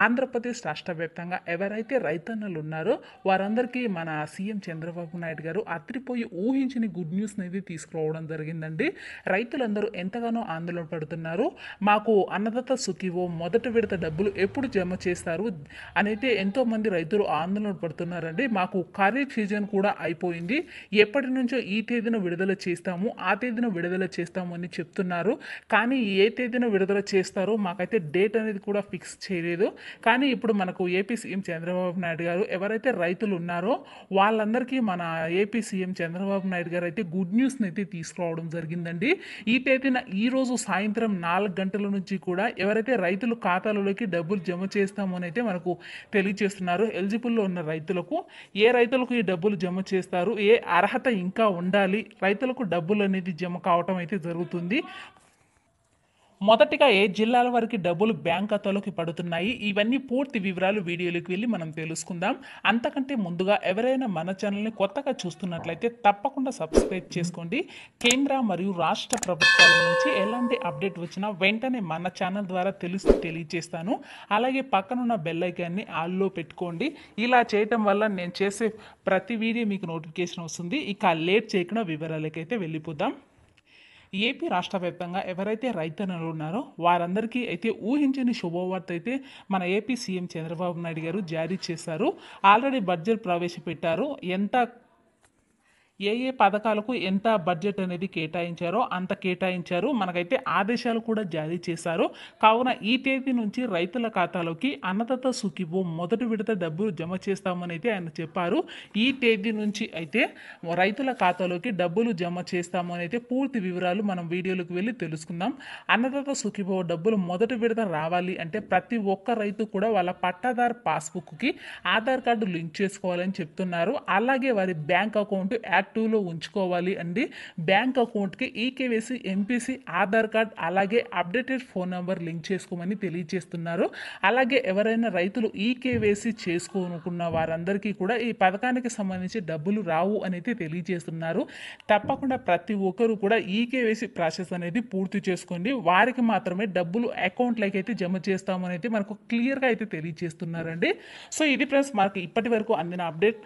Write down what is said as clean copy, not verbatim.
ఆంధ్రప్రదేశ్ రాష్ట్ర వ్యాప్తంగా ఎవరైతే రైతన్నలు ఉన్నారో వారందరికీ మన సీఎం చంద్రబాబు నాయుడు గారు అత్తిపోయి ఊహించని గుడ్ న్యూస్ అనేది తీసుకురావడం జరిగిందండి. రైతులందరూ ఎంతగానో ఆందోళన పడుతున్నారు. మాకు అన్నదాత సుఖీవో మొదటి విడత డబ్బులు ఎప్పుడు జమ చేస్తారు అనైతే ఎంతోమంది రైతులు ఆందోళన పడుతున్నారండి. మాకు ఖరీఫ్ సీజన్ కూడా అయిపోయింది, ఎప్పటి నుంచో ఈ తేదీన విడుదల చేస్తాము, ఆ తేదీన విడుదల చేస్తాము అని చెప్తున్నారు. కానీ ఏ తేదీన విడుదల చేస్తారో మాకైతే డేట్ అనేది కూడా ఫిక్స్ చేయలేదు. కానీ ఇప్పుడు మనకు ఏపీ సీఎం చంద్రబాబు నాయుడు గారు ఎవరైతే రైతులు ఉన్నారో వాళ్ళందరికీ మన ఏపీ సీఎం చంద్రబాబు నాయుడు గారు అయితే గుడ్ న్యూస్ని అయితే తీసుకురావడం జరిగిందండి. ఈ తేదీన ఈరోజు సాయంత్రం 4 గంటల నుంచి కూడా ఎవరైతే రైతులు ఖాతాలలోకి డబ్బులు జమ చేస్తామని అయితే మనకు తెలియజేస్తున్నారు. ఎలిజిబుల్లో ఉన్న రైతులకు, ఏ రైతులకు ఈ డబ్బులు జమ చేస్తారు, ఏ అర్హత ఇంకా ఉండాలి, రైతులకు డబ్బులు అనేది జమ కావటం అయితే జరుగుతుంది. మొదటిగా ఏ జిల్లాల వరకు డబ్బులు బ్యాంక్ ఖాతాలోకి పడుతున్నాయి, ఇవన్నీ పూర్తి వివరాలు వీడియోలోకి వెళ్ళి మనం తెలుసుకుందాం. అంతకంటే ముందుగా ఎవరైనా మన ఛానల్ని కొత్తగా చూస్తున్నట్లయితే తప్పకుండా సబ్స్క్రైబ్ చేసుకోండి. కేంద్ర మరియు రాష్ట్ర ప్రభుత్వాల నుంచి ఎలాంటి అప్డేట్ వచ్చినా వెంటనే మన ఛానల్ ద్వారా తెలియజేస్తాను. అలాగే పక్కనున్న బెల్ ఐకాన్ని ఆల్లో పెట్టుకోండి. ఇలా చేయటం వల్ల నేను చేసే ప్రతి వీడియో మీకు నోటిఫికేషన్ వస్తుంది. ఇక లేట్ చేయకుండా వివరాలకైతే వెళ్ళిపోదాం. ఏపీ రాష్ట్ర వ్యాప్తంగా ఎవరైతే రైతన్నలు ఉన్నారో వారందరికీ అయితే ఊహించని శుభవార్త అయితే మన ఏపీ సీఎం చంద్రబాబు నాయుడు గారు జారీ చేశారు. ఆల్రెడీ బడ్జెట్ ప్రవేశపెట్టారు. ఏ పథకాలకు ఎంత బడ్జెట్ అనేది కేటాయించారో అంత కేటాయించారు. మనకైతే ఆదేశాలు కూడా జారీ చేశారు. కావున ఈ తేదీ నుంచి రైతుల ఖాతాలోకి అన్నదాత సుఖీభో మొదటి విడత డబ్బులు జమ చేస్తామని అయితే ఆయన చెప్పారు. ఈ తేదీ నుంచి అయితే రైతుల ఖాతాలోకి డబ్బులు జమ చేస్తామని అయితే పూర్తి వివరాలు మనం వీడియోలోకి వెళ్ళి తెలుసుకుందాం. అన్నదాత సుఖీభో డబ్బులు మొదటి విడత రావాలి అంటే ప్రతి ఒక్క రైతు కూడా వాళ్ళ పట్టాదారు పాస్బుక్కి ఆధార్ కార్డు లింక్ చేసుకోవాలని చెప్తున్నారు. అలాగే వారి బ్యాంక్ అకౌంట్ యాక్టివ్లో ఉంచుకోవాలి అండి. బ్యాంక్ అకౌంట్కి ఈకేవైసీ, ఎంపీసీ, ఆధార్ కార్డ్ అలాగే అప్డేటెడ్ ఫోన్ నెంబర్ లింక్ చేసుకోమని తెలియజేస్తున్నారు. అలాగే ఎవరైనా రైతులు ఈకేవైసీ చేసుకోనుకున్న వారందరికీ కూడా ఈ పథకానికి సంబంధించి డబ్బులు రావు అనేది తెలియజేస్తున్నారు. తప్పకుండా ప్రతి ఒక్కరు కూడా ఈకేవైసీ ప్రాసెస్ అనేది పూర్తి చేసుకోండి. వారికి మాత్రమే డబ్బులు అకౌంట్లోకి అయితే జమ చేస్తామని అయితే మనకు క్లియర్గా అయితే తెలియజేస్తున్నారండి. సో ఇది ఫ్రెండ్స్ మనకి ఇప్పటి వరకు అందిన అప్డేట్.